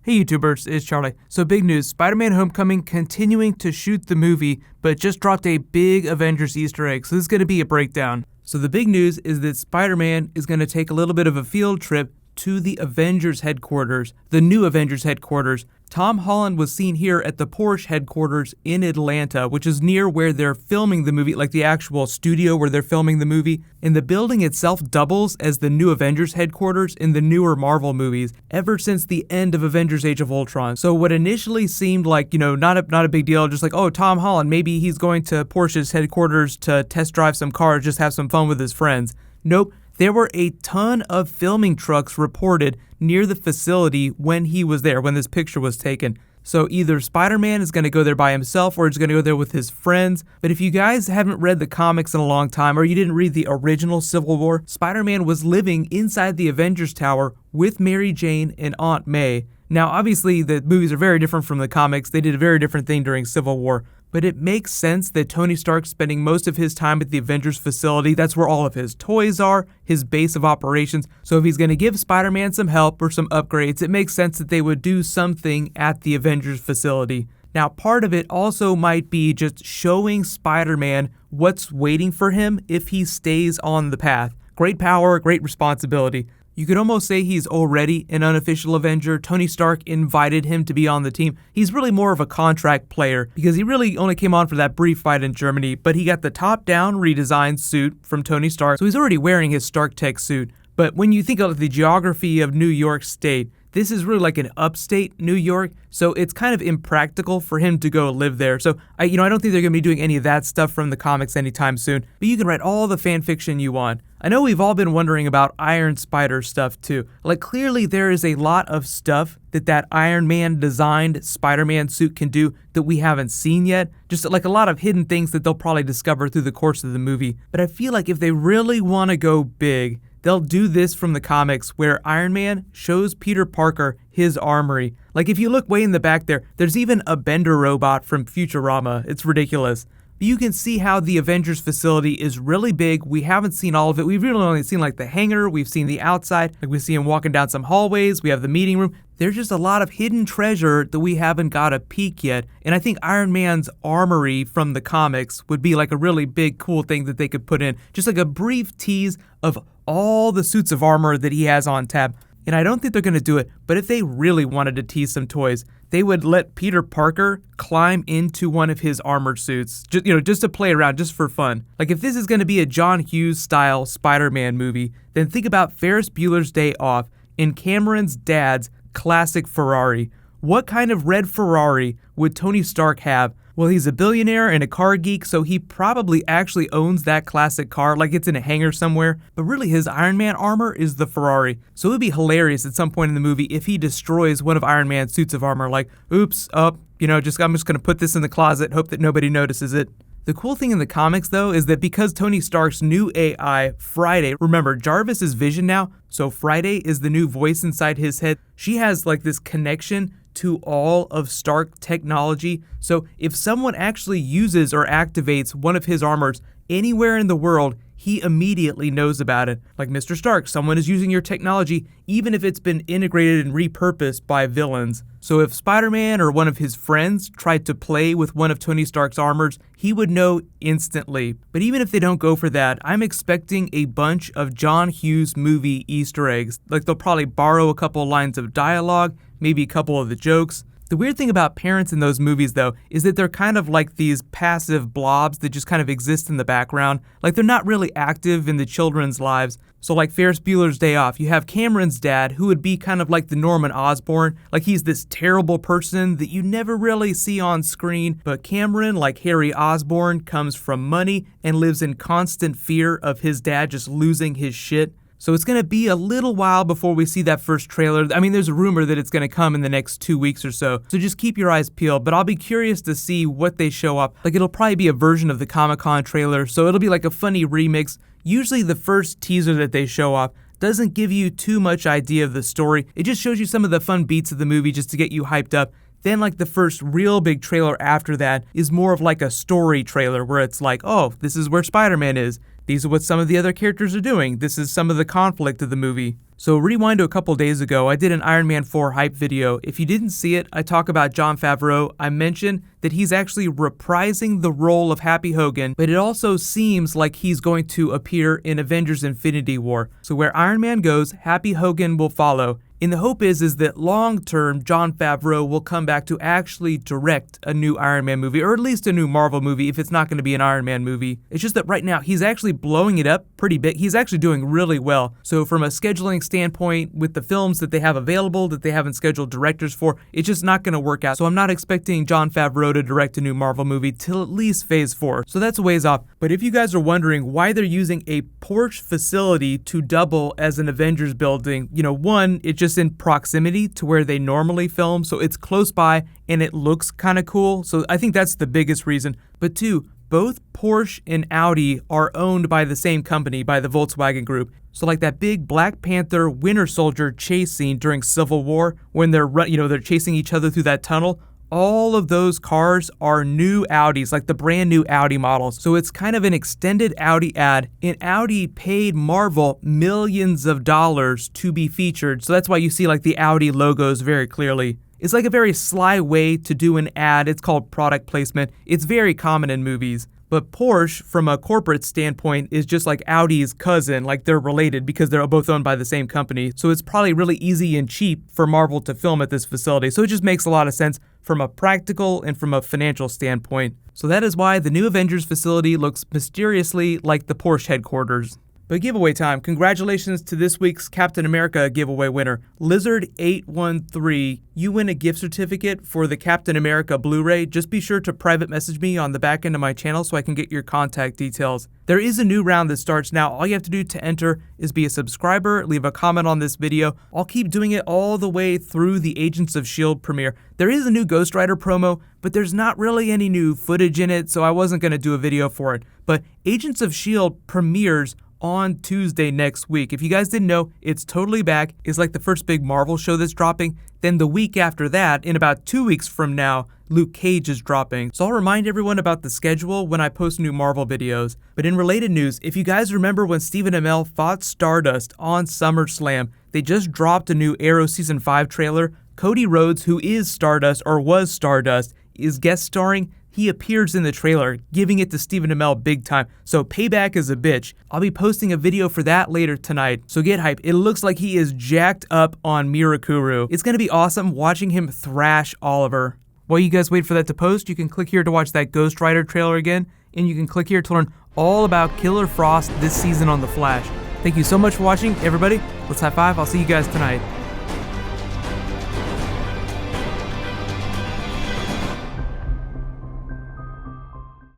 Hey YouTubers, it's Charlie. So big news, Spider-Man Homecoming continuing to shoot the movie, but just dropped a big Avengers Easter egg, so this is going to be a breakdown. So the big news is that Spider-Man is going to take a little bit of a field trip to the Avengers headquarters, the new Avengers headquarters. Tom Holland was seen here at the Porsche headquarters in Atlanta, which is near where they're filming the movie, like the actual studio where they're filming the movie. And the building itself doubles as the new Avengers headquarters in the newer Marvel movies, ever since the end of Avengers Age of Ultron. So what initially seemed like, not a big deal, just like, oh, Tom Holland, maybe he's going to Porsche's headquarters to test drive some cars, just have some fun with his friends. Nope. There were a ton of filming trucks reported near the facility when he was there, when this picture was taken. So either Spider-Man is going to go there by himself or he's going to go there with his friends. But if you guys haven't read the comics in a long time or you didn't read the original Civil War, Spider-Man was living inside the Avengers Tower with Mary Jane and Aunt May. Now, obviously, the movies are very different from the comics. They did a very different thing during Civil War. But it makes sense that Tony Stark's spending most of his time at the Avengers facility. That's where all of his toys are, his base of operations. So if he's going to give Spider-Man some help or some upgrades, it makes sense that they would do something at the Avengers facility. Now, part of it also might be just showing Spider-Man what's waiting for him if he stays on the path. Great power, great responsibility. You could almost say he's already an unofficial Avenger. Tony Stark invited him to be on the team. He's really more of a contract player because he really only came on for that brief fight in Germany, but he got the top-down redesigned suit from Tony Stark, so he's already wearing his Stark Tech suit. But when you think of the geography of New York State, this is really like an upstate New York, so it's kind of impractical for him to go live there. So, I don't think they're going to be doing any of that stuff from the comics anytime soon, but you can write all the fan fiction you want. I know we've all been wondering about Iron Spider stuff too. Like, clearly there is a lot of stuff that Iron Man designed Spider-Man suit can do that we haven't seen yet. Just like a lot of hidden things that they'll probably discover through the course of the movie. But I feel like if they really want to go big, they'll do this from the comics where Iron Man shows Peter Parker his armory. Like, if you look way in the back there, there's even a Bender robot from Futurama. It's ridiculous. But you can see how the Avengers facility is really big. We haven't seen all of it. We've really only seen like the hangar. We've seen the outside. Like, we see him walking down some hallways. We have the meeting room. There's just a lot of hidden treasure that we haven't got a peek yet. And I think Iron Man's armory from the comics would be like a really big, cool thing that they could put in. Just like a brief tease of all the suits of armor that he has on tap. And I don't think they're going to do it, but if they really wanted to tease some toys, they would let Peter Parker climb into one of his armored suits, just to play around, just for fun. Like, if this is going to be a John Hughes-style Spider-Man movie, then think about Ferris Bueller's Day Off in Cameron's dad's classic Ferrari. What kind of red Ferrari would Tony Stark have? Well, he's a billionaire and a car geek, so he probably actually owns that classic car, like it's in a hangar somewhere. But really, his Iron Man armor is the Ferrari. So it would be hilarious at some point in the movie if he destroys one of Iron Man's suits of armor, like, oops, I'm just going to put this in the closet, hope that nobody notices it. The cool thing in the comics, though, is that because Tony Stark's new AI, Friday, remember, Jarvis is Vision now, so Friday is the new voice inside his head. She has like this connection to all of Stark technology. So if someone actually uses or activates one of his armors anywhere in the world, he immediately knows about it. Like, Mr. Stark, someone is using your technology, even if it's been integrated and repurposed by villains. So if Spider-Man or one of his friends tried to play with one of Tony Stark's armors, he would know instantly. But even if they don't go for that, I'm expecting a bunch of John Hughes movie Easter eggs. Like, they'll probably borrow a couple lines of dialogue, maybe a couple of the jokes. The weird thing about parents in those movies, though, is that they're kind of like these passive blobs that just kind of exist in the background. Like, they're not really active in the children's lives. So like Ferris Bueller's Day Off, you have Cameron's dad, who would be kind of like the Norman Osborn. Like, he's this terrible person that you never really see on screen. But Cameron, like Harry Osborn, comes from money and lives in constant fear of his dad just losing his shit. So it's going to be a little while before we see that first trailer. I mean, there's a rumor that it's going to come in the next 2 weeks or so. So just keep your eyes peeled, but I'll be curious to see what they show up. Like, it'll probably be a version of the Comic-Con trailer, so it'll be like a funny remix. Usually the first teaser that they show off doesn't give you too much idea of the story. It just shows you some of the fun beats of the movie just to get you hyped up. Then like the first real big trailer after that is more of like a story trailer where it's like, oh, this is where Spider-Man is. these are what some of the other characters are doing. This is some of the conflict of the movie. So rewind to a couple days ago, I did an Iron Man 4 hype video. If you didn't see it, I talk about Jon Favreau. I mentioned that he's actually reprising the role of Happy Hogan, but it also seems like he's going to appear in Avengers Infinity War. So where Iron Man goes, Happy Hogan will follow. And the hope is that long-term, Jon Favreau will come back to actually direct a new Iron Man movie, or at least a new Marvel movie if it's not going to be an Iron Man movie. It's just that right now, he's actually blowing it up pretty big. He's actually doing really well. So from a scheduling standpoint, with the films that they have available, that they haven't scheduled directors for, it's just not going to work out. So I'm not expecting Jon Favreau to direct a new Marvel movie till at least Phase 4. So that's a ways off. But if you guys are wondering why they're using a Porsche facility to double as an Avengers building, one, it just in proximity to where they normally film, so it's close by and it looks kind of cool. So I think that's the biggest reason. But two, both Porsche and Audi are owned by the same company, by the Volkswagen Group. So like that big Black Panther Winter Soldier chase scene during Civil War when they're chasing each other through that tunnel, all of those cars are new Audis, like the brand new Audi models. So it's kind of an extended Audi ad, and Audi paid Marvel millions of dollars to be featured. So that's why you see like the Audi logos very clearly. It's like a very sly way to do an ad. It's called product placement. It's very common in movies. But Porsche, from a corporate standpoint, is just like Audi's cousin, like they're related because they're both owned by the same company. So it's probably really easy and cheap for Marvel to film at this facility. So it just makes a lot of sense from a practical and from a financial standpoint. So that is why the new Avengers facility looks mysteriously like the Porsche headquarters. But giveaway time. Congratulations to this week's Captain America giveaway winner, Lizard813. You win a gift certificate for the Captain America Blu-ray. Just be sure to private message me on the back end of my channel so I can get your contact details. There is a new round that starts now. All you have to do to enter is be a subscriber, leave a comment on this video. I'll keep doing it all the way through the Agents of S.H.I.E.L.D. premiere. There is a new Ghost Rider promo, but there's not really any new footage in it, so I wasn't going to do a video for it. But Agents of S.H.I.E.L.D. premieres on Tuesday next week. If you guys didn't know, it's totally back. It's like the first big Marvel show that's dropping. Then the week after that, in about 2 weeks from now, Luke Cage is dropping. So I'll remind everyone about the schedule when I post new Marvel videos. But in related news, if you guys remember when Stephen Amell fought Stardust on SummerSlam, they just dropped a new Arrow Season 5 trailer. Cody Rhodes, who is Stardust, or was Stardust, is guest starring. He appears in the trailer, giving it to Stephen Amell big time. So payback is a bitch. I'll be posting a video for that later tonight. So get hype. It looks like he is jacked up on Mirakuru. It's going to be awesome watching him thrash Oliver. While you guys wait for that to post, you can click here to watch that Ghost Rider trailer again. And you can click here to learn all about Killer Frost this season on The Flash. Thank you so much for watching, everybody. Let's high five. I'll see you guys tonight.